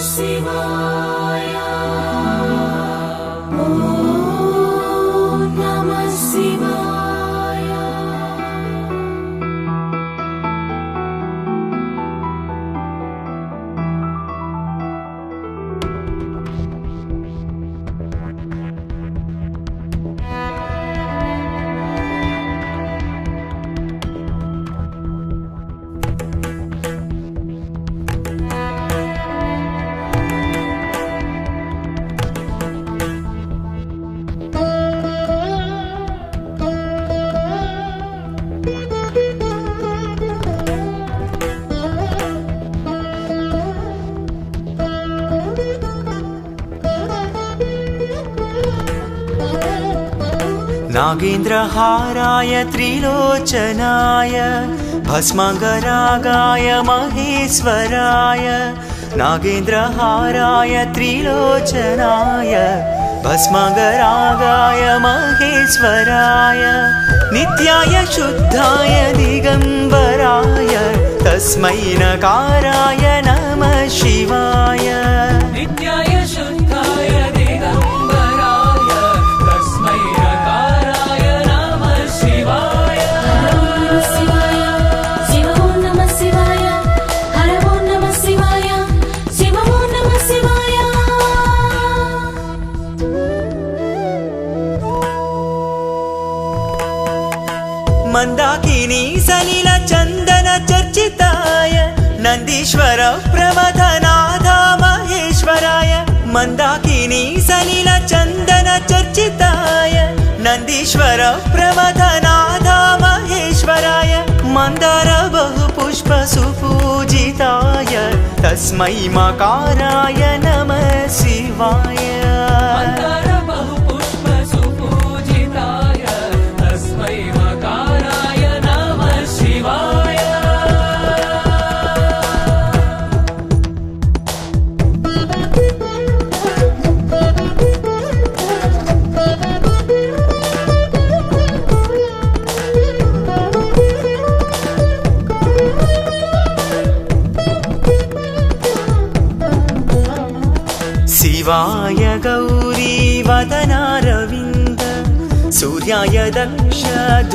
शिवाय ॐ नमः शिवाय। नागेन्द्रहाराय त्रिलोचनाय भस्माङ्गरागाय महेश्वराय नागेन्द्रहाराय त्रिलोचनाय भस्माङ्गरागाय महेश्वराय नित्याय शुद्धाय दिगम्बराय तस्मै नकाराय नमः शिवाय। नित्याय शुद्धाय दिगम्बराय तस्मै नकाराय नमः शिवाय। शिवाय शिव ॐ नमः शिवाय हर ॐ नमः शिवाय शिव ॐ नमः शिवाय। मन्दाकिनी सलिल चन्दन चर्चिताय नन्दीश्वर प्रमथनाथ महेश्वराय मन्दाकिनी सलिल चन्दन चर्चिताय नन्दीश्वर प्रमथनाथ महेश्वराय मन्दार बहुपुष्प सुपूजिताय तस्मै मकाराय नमः शिवाय। मन्दार बहुपुष्प सुपूजिताय तस्मै मकाराय नमः शिवाय। शिवाय गौरी वदनारविन्द सूर्याय दक्षध्वरनाशकाय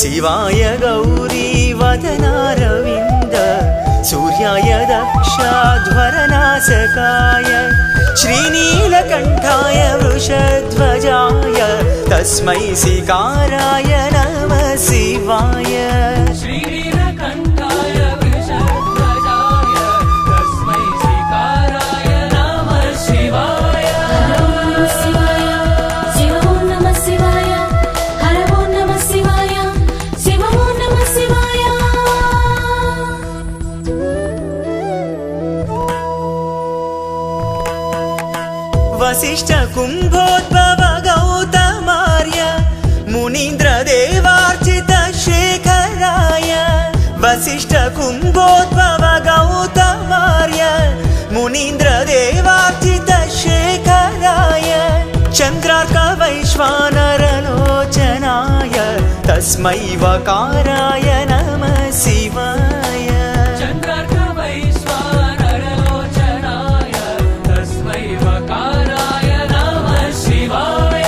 शिवाय गौरी वदनारविन्द सूर्याय दक्षध्वरनाशकाय श्रीनीलकण्ठाय वृषध्वजाय तस्मै शिकाराय नमः शिवाय। श्रीनीलकण्ठाय वृषध्वजाय तस्मै शिकाराय नमः शिवाय। शिवाय शिव ॐ नमः शिवाय हर ॐ नमः शिवाय शिव ॐ नमः शिवाय। वसिष्ठ कुम्भोद्भव गौतमार्य मुनीन्द्र देवार्चित शेखराय वसिष्ठ कुम्भोद्भव गौतमार्य मुनीन्द्र देवार्चित शेखराय चन्द्रार्क वैश्वानरलोचनाय तस्मै वकाराय नमः शिवाय। चन्द्रार्क वैश्वानरलोचनाय तस्मै वकाराय नमः शिवाय।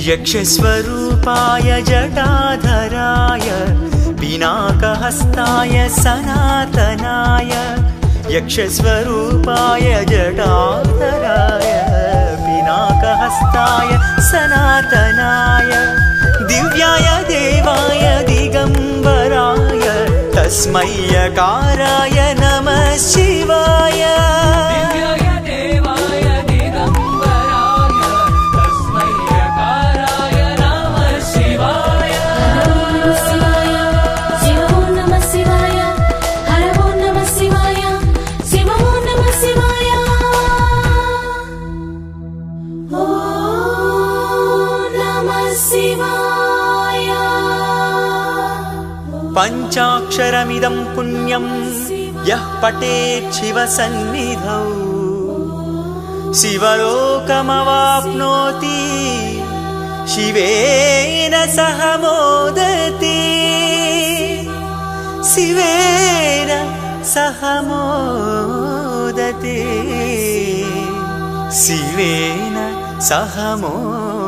यक्षस्वरूपाय जटाधराय पिनाकहस्ताय सनातनाय यक्षस्वरूपाय जटाधराय पिनाकहस्ताय सनातनाय दिव्याय देवाय दिगम्बराय तस्मै यकाराय नमः शिवाय। दिव्याय देवाय दिगम्बराय तस्मै यकाराय नमः शिवाय। शिवाय शिव ॐ नमः शिवाय हर ॐ नमः शिवाय शिव ॐ नमः शिवाय। ॐ नमः शिवाय। पञ्चाक्षरमिदं पुण्यं यः पठेत् शिवसन्निधौ शिवलोकमवाप्नोति शिवेन सह मोदते शिवेन सह मोदते शिवेन सह मोदते।